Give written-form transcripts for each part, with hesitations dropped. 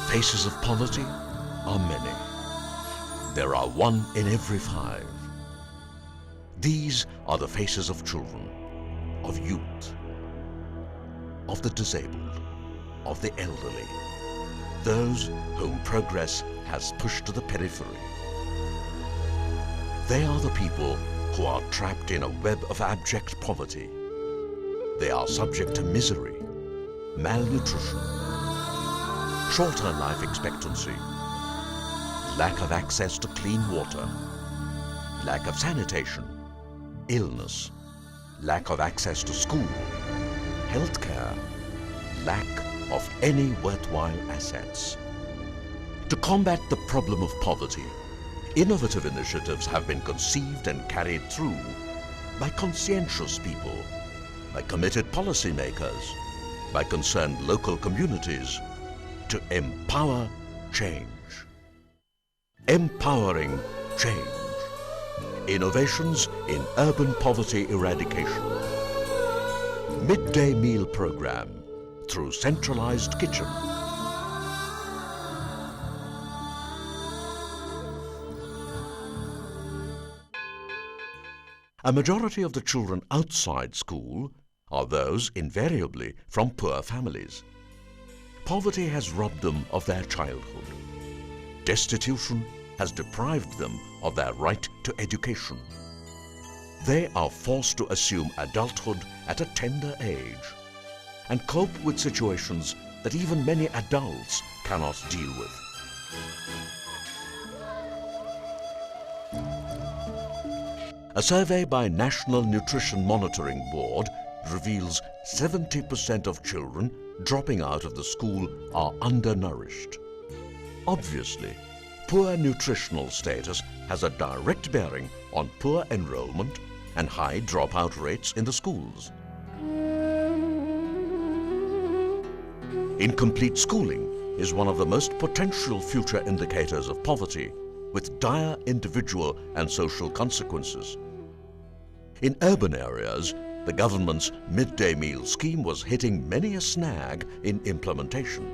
faces of poverty are many. There are 1 in every 5. These are the faces of children, of youth, of the disabled, of the elderly, those whom progress has pushed to the periphery. They are the people who are trapped in a web of abject poverty. They are subject to misery, malnutrition, shorter life expectancy, lack of access to clean water, lack of sanitation, illness, lack of access to school, healthcare, lack of any worthwhile assets. To combat the problem of poverty, innovative initiatives have been conceived and carried through by conscientious people, by committed policymakers, by concerned local communities to empower change. Empowering change. Innovations in urban poverty eradication. Midday meal program through centralized kitchen. A majority of the children outside school are those invariably from poor families. Poverty has robbed them of their childhood. Destitution has deprived them of their right to education. They are forced to assume adulthood at a tender age and cope with situations that even many adults cannot deal with. A survey by National Nutrition Monitoring Board reveals 70% of children dropping out of the school are undernourished. Obviously, poor nutritional status has a direct bearing on poor enrollment and high dropout rates in the schools. Incomplete schooling is one of the most potential future indicators of poverty, with dire individual and social consequences. In urban areas, the government's midday meal scheme was hitting many a snag in implementation.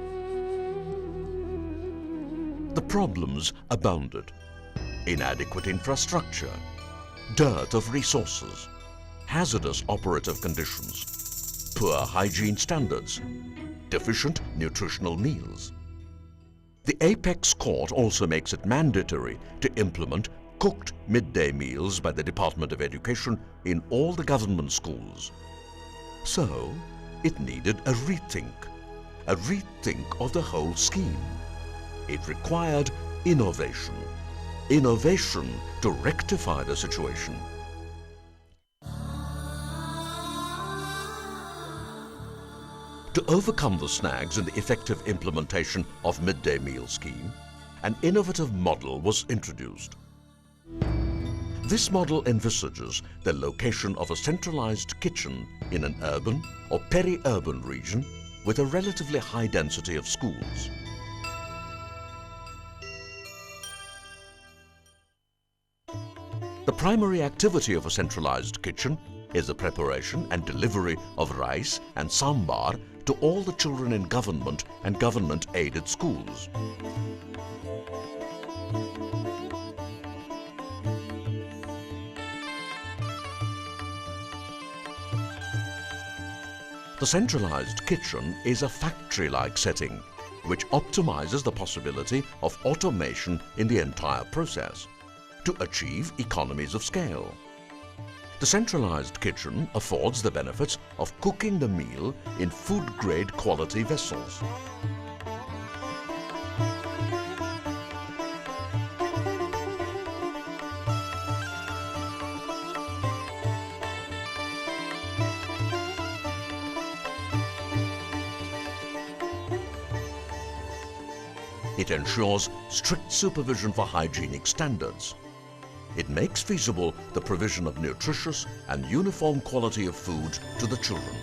The problems abounded: inadequate infrastructure, dearth of resources, hazardous operative conditions, poor hygiene standards, deficient nutritional meals. The Apex Court also makes it mandatory to implement cooked midday meals by the Department of Education in all the government schools. So, it needed a rethink of the whole scheme. It required innovation to rectify the situation. To overcome the snags in the effective implementation of midday meal scheme, an innovative model was introduced. This model envisages the location of a centralized kitchen in an urban or peri-urban region with a relatively high density of schools. The primary activity of a centralized kitchen is the preparation and delivery of rice and sambar to all the children in government and government-aided schools. The centralized kitchen is a factory-like setting which optimizes the possibility of automation in the entire process to achieve economies of scale. The centralized kitchen affords the benefits of cooking the meal in food-grade quality vessels. It ensures strict supervision for hygienic standards. It makes feasible the provision of nutritious and uniform quality of food to the children.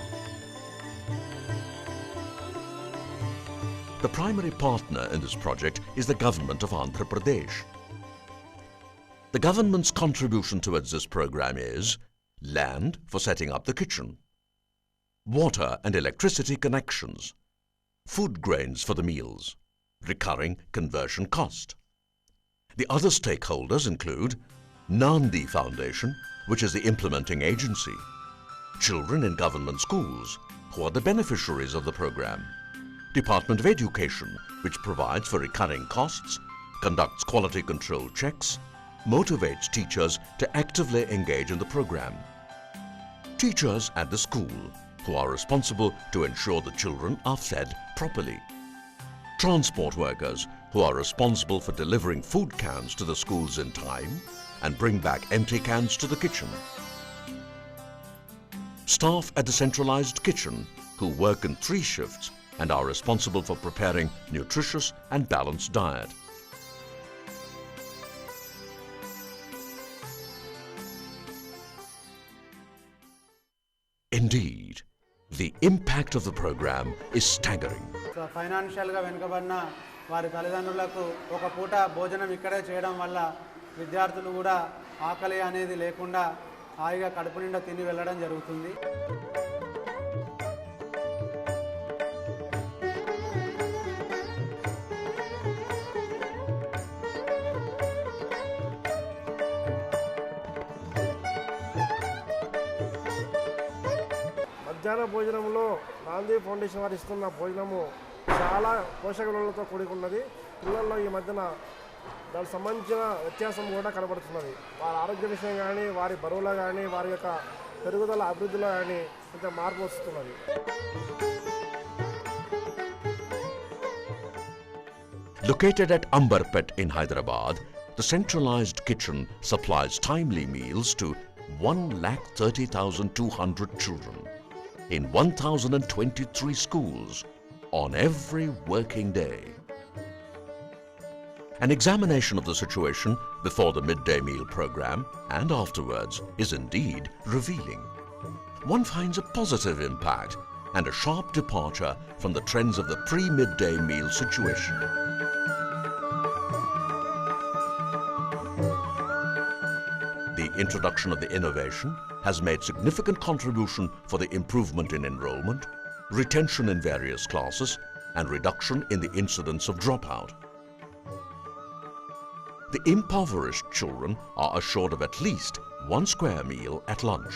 The primary partner in this project is the Government of Andhra Pradesh. The government's contribution towards this program is land for setting up the kitchen, water and electricity connections, food grains for the meals, recurring conversion cost. The other stakeholders include Nandi Foundation, which is the implementing agency, children in government schools, who are the beneficiaries of the program, Department of Education, which provides for recurring costs, conducts quality control checks, motivates teachers to actively engage in the program, teachers at the school, who are responsible to ensure the children are fed properly, transport workers, who are responsible for delivering food cans to the schools in time and bring back empty cans to the kitchen, staff at the centralized kitchen, who work in 3 shifts and are responsible for preparing nutritious and balanced diet. Indeed, the impact of the program is staggering. ఫైనాన్షియల్గా వెనుకబడిన వారి తల్లిదండ్రులకు ఒక పూట భోజనం ఇక్కడే చేయడం వల్ల విద్యార్థులు కూడా ఆకలి అనేది లేకుండా హాయిగా కడుపు నిండా తిని వెళ్ళడం జరుగుతుంది. మధ్యాహ్న భోజనంలో నాంది ఫౌండేషన్ వారు ఇస్తున్న భోజనము చాలా పోషక విలువలతో కూడుకున్నది. పిల్లల్లో ఈ మధ్యన దానికి సంబంధించిన వ్యత్యాసం కూడా కనబడుతున్నది. వారి ఆరోగ్య విషయం కానీ, వారి బరువులో కానీ, వారి యొక్క పెరుగుదల అభివృద్ధిలో కానీ కొంత మార్పు వస్తున్నది. Located at Ambarpet in Hyderabad, the centralized kitchen supplies timely meals to 1,30,200 children in 1,023 schools on every working day. An examination of the situation before the midday meal program and afterwards is indeed revealing. One finds a positive impact and a sharp departure from the trends of the pre-midday meal situation. The introduction of the innovation has made significant contribution for the improvement in enrollment, retention in various classes, and reduction in the incidence of dropout. The impoverished children are assured of at least 1 square meal at lunch.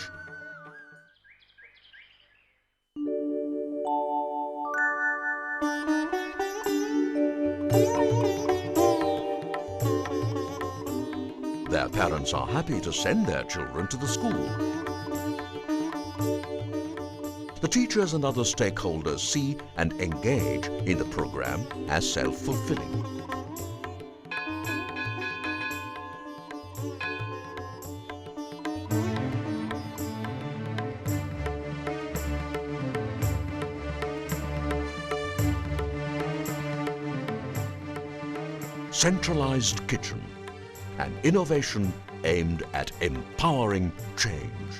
Their parents are happy to send their children to the school. The teachers and other stakeholders see and engage in the program as self-fulfilling. Centralized kitchen, an innovation aimed at empowering change.